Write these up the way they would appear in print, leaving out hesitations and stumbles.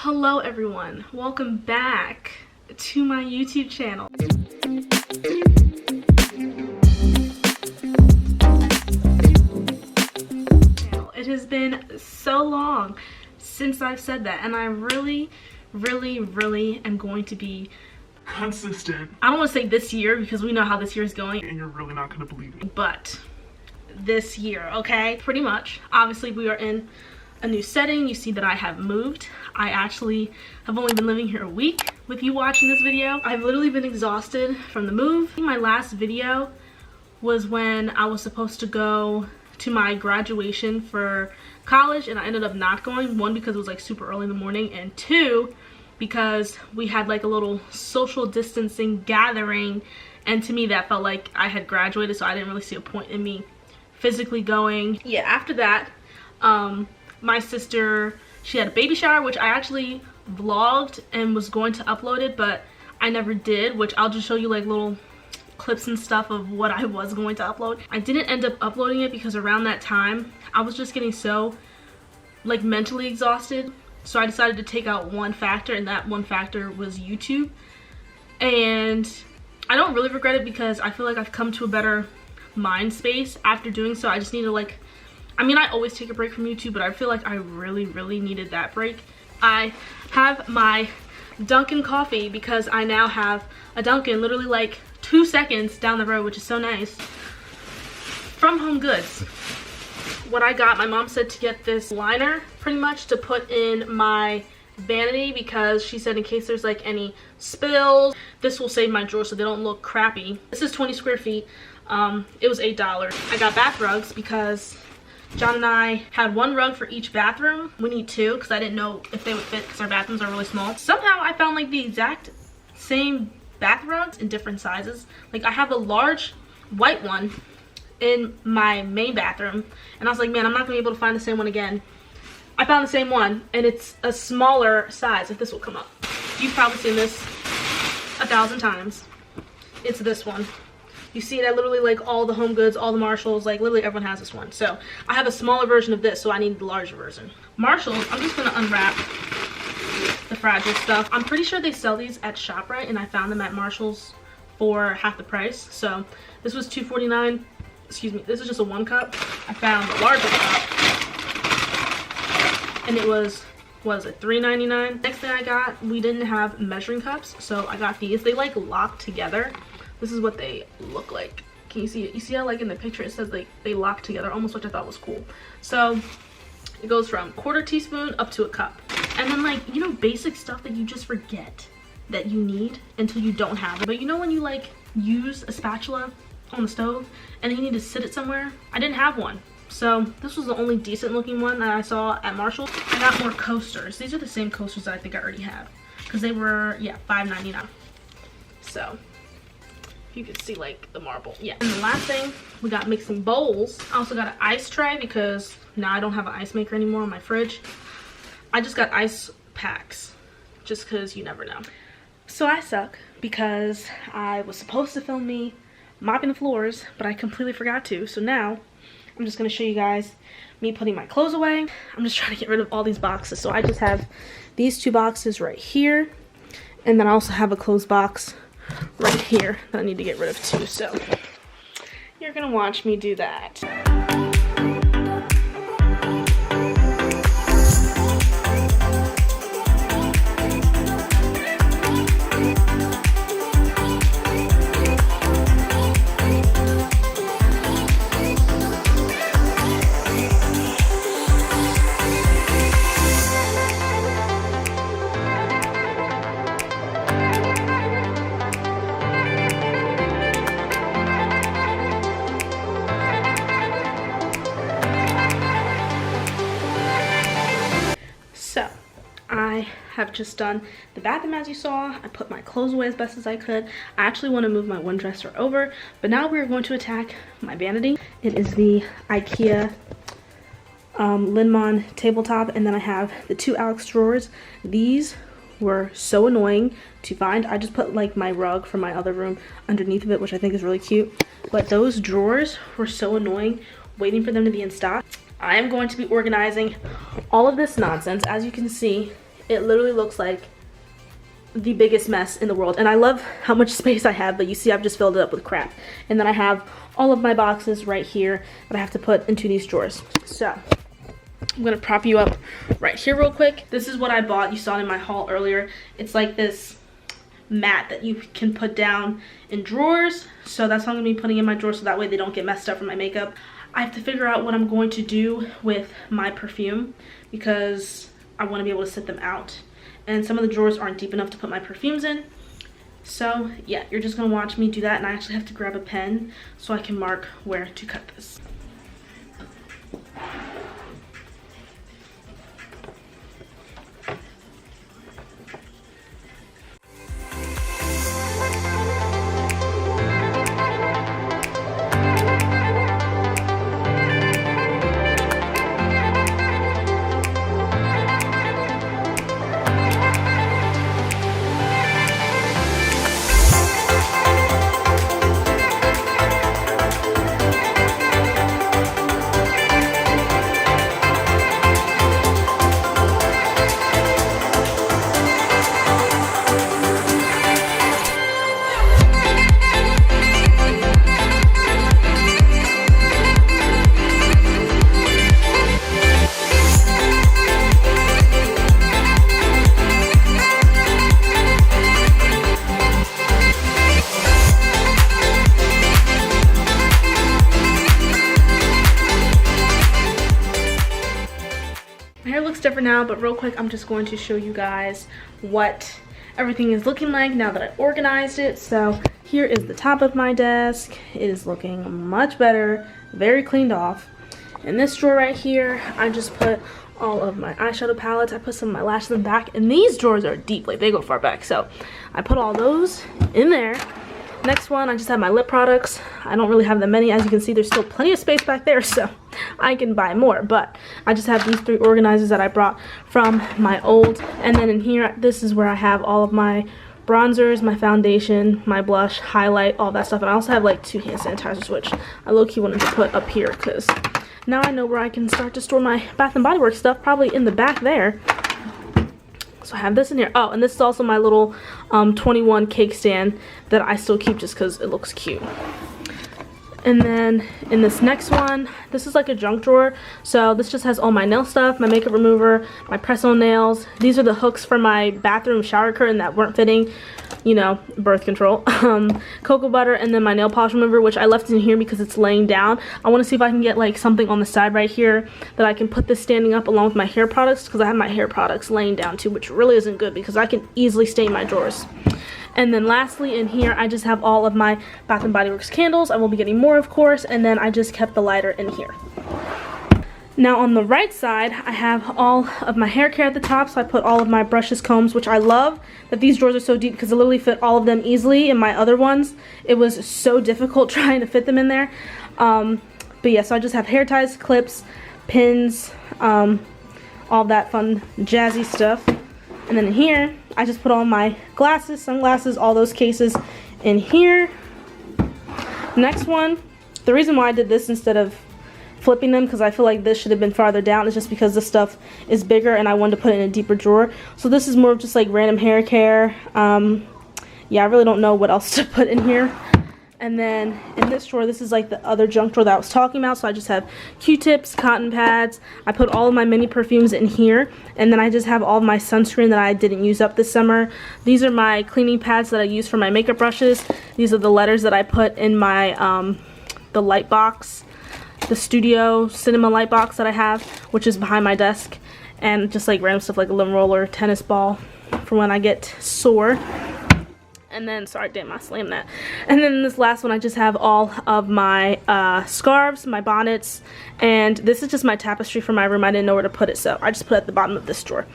Hello everyone, welcome back to my YouTube channel. It has been so long since I've said that, and I really am going to be consistent. I don't want to say this year because we know how this year is going, and you're really not gonna believe it. But this year, okay? Pretty much. Obviously, we are in a new setting. You see that I have moved. I actually have only been living here a week with you watching this video. I've literally been exhausted from the move. My last video was when I was supposed to go to my graduation for college, and I ended up not going. One, because it was like super early in the morning, and two, because we had like a little social distancing gathering, and to me that felt like I had graduated, so I didn't really see a point in me physically going. Yeah, after that, my sister, she had a baby shower, which I actually vlogged and was going to upload it, but I never did, which I'll just show you like little clips and stuff of what I was going to upload. I didn't end up uploading it because around that time I was just getting so like mentally exhausted, so I decided to take out one factor, and that one factor was YouTube. And I don't really regret it because I feel like I've come to a better mind space after doing so. I just need to like, I mean, I always take a break from YouTube, but I feel like I really needed that break. I have my Dunkin' coffee because I now have a Dunkin' literally like 2 seconds down the road, which is so nice, from HomeGoods. What I got, my mom said to get this liner pretty much to put in my vanity because she said in case there's like any spills, this will save my drawers so they don't look crappy. This is 20 square feet. It was $8. I got bath rugs because John and I had one rug for each bathroom. We need two because I didn't know if they would fit because our bathrooms are really small. Somehow I found like the exact same bath rugs in different sizes. Like I have a large white one in my main bathroom, and I was like, man, I'm not gonna be able to find the same one again. I found the same one, and it's a smaller size, if this will come up. You've probably seen this 1,000 times. It's this one. You see it at literally like all the HomeGoods, all the Marshalls, like literally everyone has this one. So I have a smaller version of this, so I need the larger version. Marshalls, I'm just gonna unwrap the fragile stuff. I'm pretty sure they sell these at ShopRite, and I found them at Marshalls for half the price. So this was $2.49. Excuse me, this is just a 1 cup. I found the larger cup, and it was, what is it, $3.99. Next thing I got, we didn't have measuring cups, so I got these. They like lock together. This is what they look like. Can you see it? You see how like in the picture it says like they lock together almost, which I thought was cool. So it goes from 1/4 teaspoon up to a cup. And then like, you know, basic stuff that you just forget that you need until you don't have it. But you know when you like use a spatula on the stove and then you need to sit it somewhere? I didn't have one. So this was the only decent looking one that I saw at Marshall. I got more coasters. These are the same coasters that I think I already have because they were, yeah, $5.99. So you can see like the marble. Yeah. And the last thing, we got mixing bowls. I also got an ice tray because now I don't have an ice maker anymore on my fridge. I just got ice packs just because you never know. So I suck because I was supposed to film me mopping the floors, but I completely forgot to. So now I'm just gonna show you guys me putting my clothes away. I'm just trying to get rid of all these boxes. So I just have these 2 boxes right here, and then I also have a clothes box right here that I need to get rid of too. So you're gonna watch me do that. So I have just done the bathroom as you saw. I put my clothes away as best as I could. I actually want to move my one dresser over, but now we're going to attack my vanity. It is the IKEA Linmon tabletop, and then I have the 2 Alex drawers. These were so annoying to find. I just put like my rug from my other room underneath of it, which I think is really cute, but those drawers were so annoying waiting for them to be in stock. I am going to be organizing all of this nonsense. As you can see, it literally looks like the biggest mess in the world. And I love how much space I have, but you see I've just filled it up with crap. And then I have all of my boxes right here that I have to put into these drawers. So I'm gonna prop you up right here real quick. This is what I bought. You saw it in my haul earlier. It's like this mat that you can put down in drawers. So that's what I'm gonna be putting in my drawers, so that way they don't get messed up from my makeup. I have to figure out what I'm going to do with my perfume because I want to be able to sit them out. And some of the drawers aren't deep enough to put my perfumes in. So yeah, you're just gonna watch me do that, and I actually have to grab a pen so I can mark where to cut this. Different now, but real quick I'm just going to show you guys what everything is looking like now that I organized it. So here is the top of my desk. It is looking much better, very cleaned off. In this drawer right here, I just put all of my eyeshadow palettes. I put some of my lashes in the back, and these drawers are deep, like they go far back, so I put all those in there. Next one, I just have my lip products. I don't really have that many. As you can see, there's still plenty of space back there, so I can buy more. But I just have these 3 organizers that I brought from my old. And then in here, this is where I have all of my bronzers, my foundation, my blush, highlight, all that stuff. And I also have like 2 hand sanitizers, which I low-key wanted to put up here because now I know where I can start to store my Bath & Body Works stuff, probably in the back there. So I have this in here. Oh, and this is also my little 21 cake stand that I still keep just because it looks cute. And then in this next one, this is like a junk drawer. So this just has all my nail stuff, my makeup remover, my press-on nails. These are the hooks for my bathroom shower curtain that weren't fitting, you know, birth control. Cocoa butter, and then my nail polish remover, which I left in here because it's laying down. I want to see if I can get like something on the side right here that I can put this standing up along with my hair products, because I have my hair products laying down too, which really isn't good because I can easily stain my drawers. And then lastly in here, I just have all of my Bath & Body Works candles. I will be getting more, of course, and then I just kept the lighter in here. Now on the right side, I have all of my hair care at the top, so I put all of my brushes, combs, which I love that these drawers are so deep because it literally fit all of them easily. In my other ones, it was so difficult trying to fit them in there. But yeah, so I just have hair ties, clips, pins, all that fun jazzy stuff. And then in here, I just put all my glasses, sunglasses, all those cases in here. Next one, the reason why I did this instead of flipping them, because I feel like this should have been farther down, is just because this stuff is bigger and I wanted to put it in a deeper drawer. So this is more of just like random hair care. Yeah, I really don't know what else to put in here. And then in this drawer, this is like the other junk drawer that I was talking about. So I just have Q-tips, cotton pads. I put all of my mini perfumes in here. And then I just have all of my sunscreen that I didn't use up this summer. These are my cleaning pads that I use for my makeup brushes. These are the letters that I put in my, the light box, the Studio Cinema light box that I have, which is behind my desk. And just like random stuff like a lemon roller, tennis ball for when I get sore. And then, sorry, damn, I slammed that. And then this last one, I just have all of my scarves, my bonnets, and this is just my tapestry for my room. I didn't know where to put it, so I just put it at the bottom of this drawer.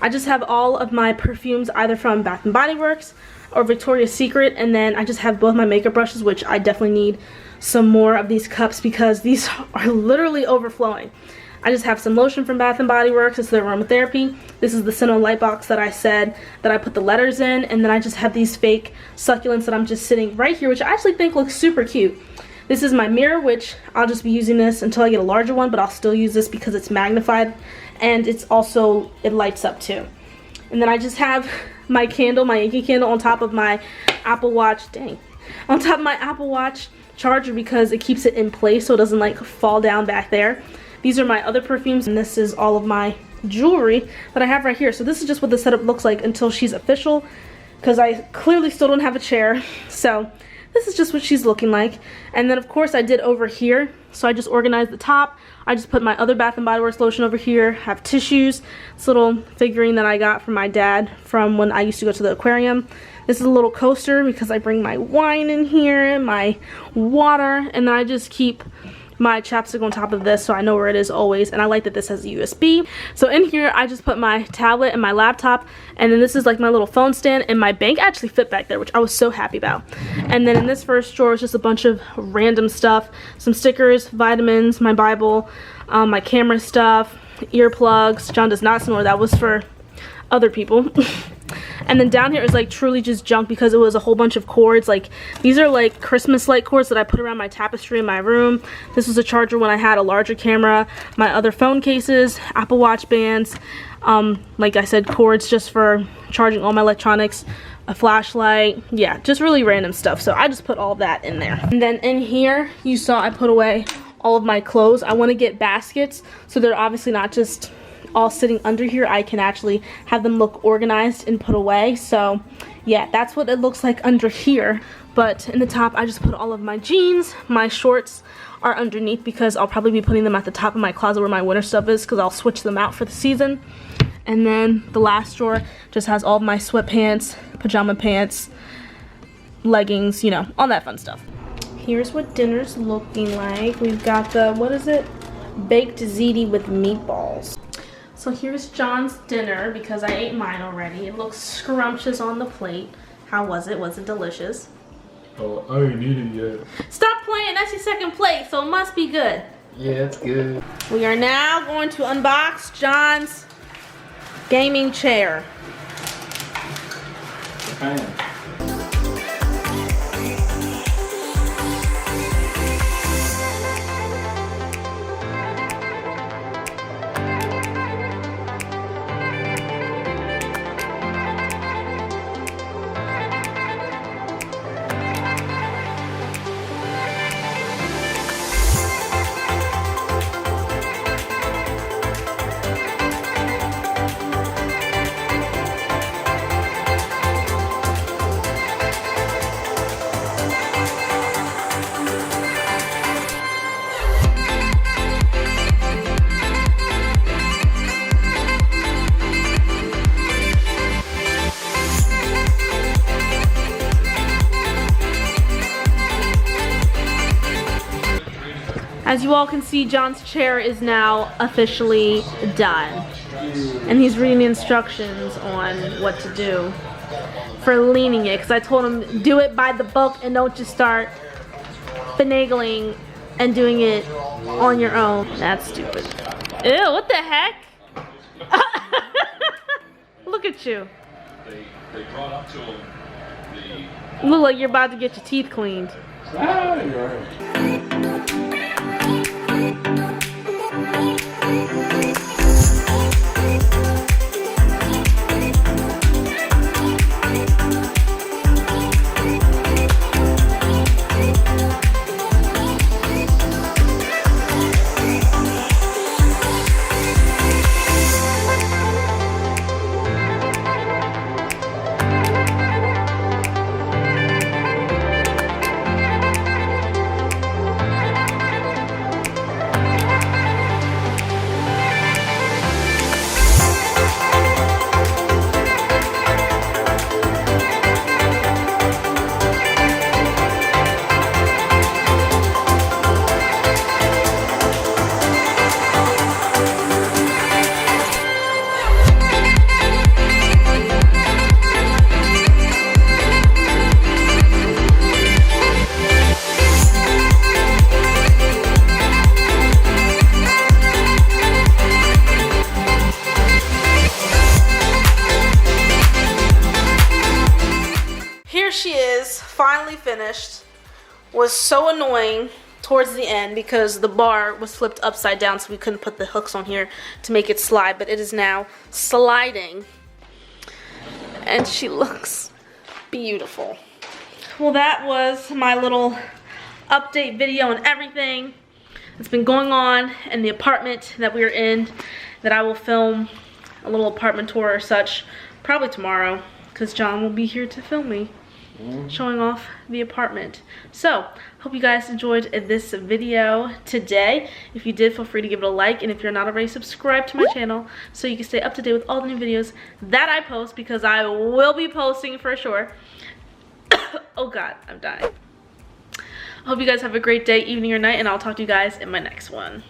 I just have all of my perfumes either from Bath & Body Works or Victoria's Secret, and then I just have both my makeup brushes, which I definitely need some more of these cups because these are literally overflowing. I just have some lotion from Bath & Body Works. It's their aromatherapy. This is the Cinema light box that I said that I put the letters in. And then I just have these fake succulents that I'm just sitting right here, which I actually think looks super cute. This is my mirror, which I'll just be using this until I get a larger one, but I'll still use this because it's magnified. And it's also, it lights up too. And then I just have my candle, my Yankee candle on top of my Apple Watch, on top of my Apple Watch charger because it keeps it in place so it doesn't like fall down back there. These are my other perfumes, and this is all of my jewelry that I have right here. So this is just what the setup looks like until she's official, because I clearly still don't have a chair. So this is just what she's looking like. And then of course I did over here, so I just organized the top. I just put my other Bath & Body Works lotion over here, have tissues, this little figurine that I got from my dad from when I used to go to the aquarium. This is a little coaster because I bring my wine in here, my water, and then I just keep my chapstick on top of this so I know where it is always. And I like that this has a USB. So in here I just put my tablet and my laptop, and then this is like my little phone stand, and my bank actually fit back there, which I was so happy about. And then in this first drawer is just a bunch of random stuff, some stickers, vitamins, my Bible, my camera stuff, earplugs. John does not snore, that was for other people. And then down here is like truly just junk because it was a whole bunch of cords. Like these are like Christmas light cords that I put around my tapestry in my room. This was a charger when I had a larger camera. My other phone cases, Apple Watch bands, like I said, cords just for charging all my electronics, a flashlight. Yeah, just really random stuff. So I just put all of that in there. And then in here you saw I put away all of my clothes. I want to get baskets so they're obviously not just all sitting under here. I can actually have them look organized and put away. So yeah, that's what it looks like under here. But in the top I just put all of my jeans. My shorts are underneath because I'll probably be putting them at the top of my closet where my winter stuff is, because I'll switch them out for the season. And then the last drawer just has all of my sweatpants, pajama pants, leggings, you know, all that fun stuff. Here's what dinner's looking like. We've got the, what is it? Baked ziti with meatballs. So here's John's dinner because I ate mine already. It looks scrumptious on the plate. How was it? Was it delicious? Oh, I ain't eaten yet. Stop playing. That's your second plate, so it must be good. Yeah, it's good. We are now going to unbox John's gaming chair. Japan. As you all can see, John's chair is now officially done. And he's reading the instructions on what to do for leaning it. Because I told him, do it by the book and don't just start finagling and doing it on your own. That's stupid. Ew, what the heck? Look at you. You look like you're about to get your teeth cleaned. Ah, you're right. Finally finished. Was so annoying towards the end because the bar was flipped upside down, so we couldn't put the hooks on here to make it slide, but it is now sliding. and she looks beautiful. Well, that was my little update video and everything that's been going on in the apartment that we're in, that I will film a little apartment tour or such probably tomorrow, because John will be here to film me showing off the apartment. So hope you guys enjoyed this video today. If you did, feel free to give it a like, and if you're not already, subscribe to my channel so you can stay up to date with all the new videos that I post, because I will be posting for sure. Oh god, I'm dying. I hope you guys have a great day, evening, or night, and I'll talk to you guys in my next one.